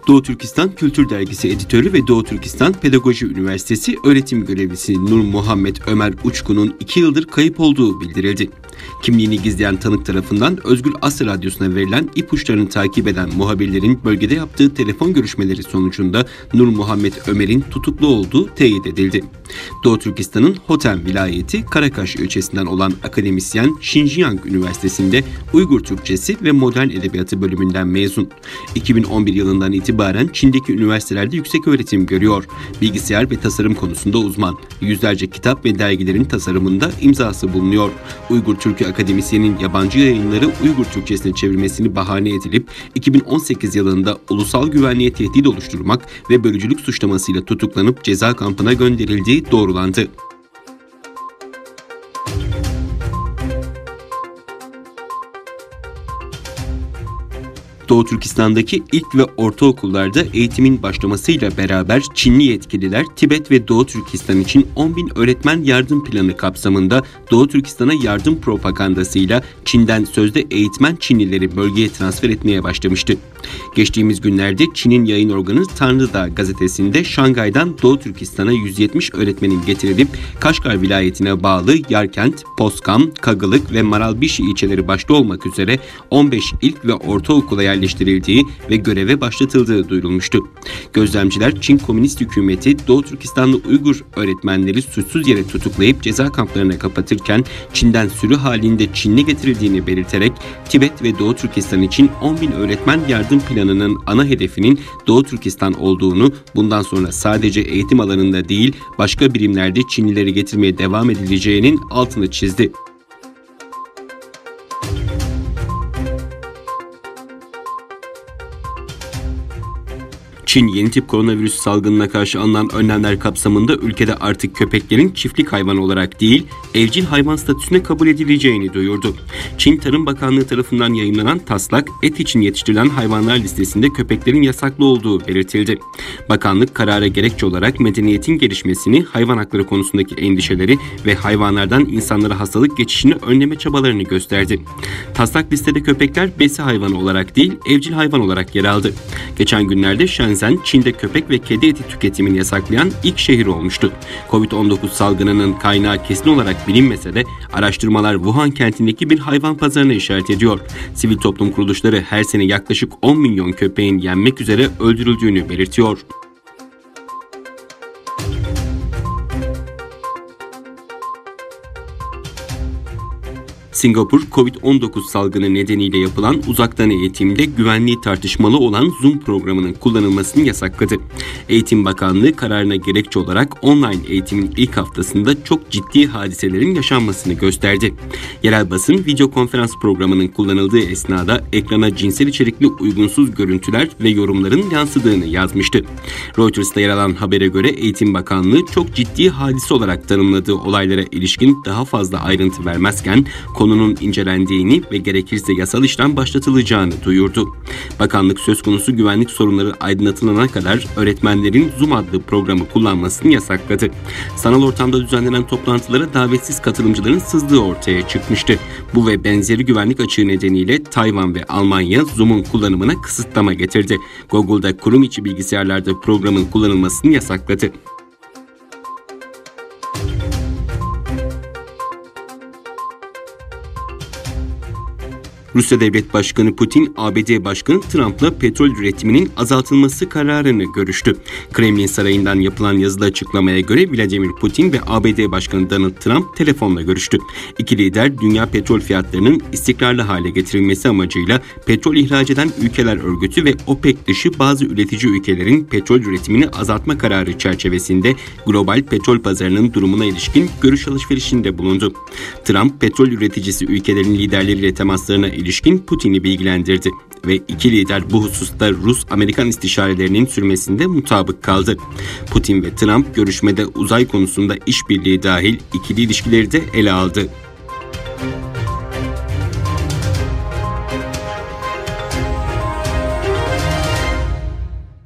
Doğu Türkistan Kültür Dergisi editörü ve Doğu Türkistan Pedagoji Üniversitesi öğretim görevlisi Nur Muhammed Ömer Uçkun'un 2 yıldır kayıp olduğu bildirildi. Kimliğini gizleyen tanık tarafından Özgür Asya Radyosu'na verilen ipuçlarını takip eden muhabirlerin bölgede yaptığı telefon görüşmeleri sonucunda Nur Muhammed Ömer'in tutuklu olduğu teyit edildi. Doğu Türkistan'ın Hoten vilayeti Karakaş ilçesinden olan akademisyen Xinjiang Üniversitesi'nde Uygur Türkçesi ve Modern Edebiyatı bölümünden mezun. 2011 yılından itibaren Çin'deki üniversitelerde yüksek öğretim görüyor. Bilgisayar ve tasarım konusunda uzman. Yüzlerce kitap ve dergilerin tasarımında imzası bulunuyor. Uygur Türkü akademisyenin yabancı yayınları Uygur Türkçesine çevirmesini bahane edilip 2018 yılında ulusal güvenliğe tehdit oluşturmak ve bölücülük suçlamasıyla tutuklanıp ceza kampına gönderildiği doğrulandı. Doğu Türkistan'daki ilk ve ortaokullarda eğitimin başlamasıyla beraber Çinli yetkililer Tibet ve Doğu Türkistan için 10.000 öğretmen yardım planı kapsamında Doğu Türkistan'a yardım propagandasıyla Çin'den sözde eğitmen Çinlileri bölgeye transfer etmeye başlamıştı. Geçtiğimiz günlerde Çin'in yayın organı Tanrıdağ gazetesinde Şangay'dan Doğu Türkistan'a 170 öğretmenin getirilip Kaşgar vilayetine bağlı Yarkent, Poskam, Kagılık ve Maralbişi ilçeleri başta olmak üzere 15 ilk ve ortaokula yerleştirildiği ve göreve başlatıldığı duyurulmuştu. Gözlemciler Çin Komünist Hükümeti Doğu Türkistanlı Uygur öğretmenleri suçsuz yere tutuklayıp ceza kamplarına kapatırken Çin'den sürü halinde Çin'e getirildiğini belirterek Tibet ve Doğu Türkistan için 10.000 öğretmen yardım planının ana hedefinin Doğu Türkistan olduğunu, bundan sonra sadece eğitim alanında değil başka birimlerde Çinlileri getirmeye devam edileceğinin altını çizdi. Çin yeni tip koronavirüs salgınına karşı alınan önlemler kapsamında ülkede artık köpeklerin çiftlik hayvanı olarak değil, evcil hayvan statüsüne kabul edileceğini duyurdu. Çin Tarım Bakanlığı tarafından yayımlanan taslak, et için yetiştirilen hayvanlar listesinde köpeklerin yasaklı olduğu belirtildi. Bakanlık karara gerekçe olarak medeniyetin gelişmesini, hayvan hakları konusundaki endişeleri ve hayvanlardan insanlara hastalık geçişini önleme çabalarını gösterdi. Taslak listede köpekler besi hayvanı olarak değil, evcil hayvan olarak yer aldı. Geçen günlerde Shenzhen, Çin'de köpek ve kedi eti tüketimini yasaklayan ilk şehir olmuştu. Covid-19 salgınının kaynağı kesin olarak bilinmese de araştırmalar Wuhan kentindeki bir hayvan pazarına işaret ediyor. Sivil toplum kuruluşları her sene yaklaşık 10 milyon köpeğin yenmek üzere öldürüldüğünü belirtiyor. Singapur, Covid-19 salgını nedeniyle yapılan uzaktan eğitimde güvenliği tartışmalı olan Zoom programının kullanılmasını yasakladı. Eğitim Bakanlığı kararına gerekçe olarak online eğitimin ilk haftasında çok ciddi hadiselerin yaşanmasını gösterdi. Yerel basın video konferans programının kullanıldığı esnada ekrana cinsel içerikli uygunsuz görüntüler ve yorumların yansıdığını yazmıştı. Reuters'ta yer alan habere göre Eğitim Bakanlığı çok ciddi hadise olarak tanımladığı olaylara ilişkin daha fazla ayrıntı vermezken konunun incelendiğini ve gerekirse yasal işlem başlatılacağını duyurdu. Bakanlık söz konusu güvenlik sorunları aydınlatılana kadar öğretmenlerin Zoom adlı programı kullanmasını yasakladı. Sanal ortamda düzenlenen toplantılara davetsiz katılımcıların sızdığı ortaya çıkmıştı. Bu ve benzeri güvenlik açığı nedeniyle Tayvan ve Almanya Zoom'un kullanımına kısıtlama getirdi. Google'da kurum içi bilgisayarlarda programın kullanılmasını yasakladı. Rusya Devlet Başkanı Putin, ABD Başkanı Trump'la petrol üretiminin azaltılması kararını görüştü. Kremlin Sarayı'ndan yapılan yazılı açıklamaya göre Vladimir Putin ve ABD Başkanı Donald Trump telefonla görüştü. İki lider dünya petrol fiyatlarının istikrarlı hale getirilmesi amacıyla petrol ihraç eden ülkeler örgütü ve OPEC dışı bazı üretici ülkelerin petrol üretimini azaltma kararı çerçevesinde global petrol pazarının durumuna ilişkin görüş alışverişinde bulundu. Trump, petrol üreticisi ülkelerin liderleriyle temaslarına ilişkin Putin'i bilgilendirdi ve iki lider bu hususta Rus-Amerikan istişarelerinin sürmesinde mutabık kaldı. Putin ve Trump görüşmede uzay konusunda işbirliği dahil ikili ilişkileri de ele aldı.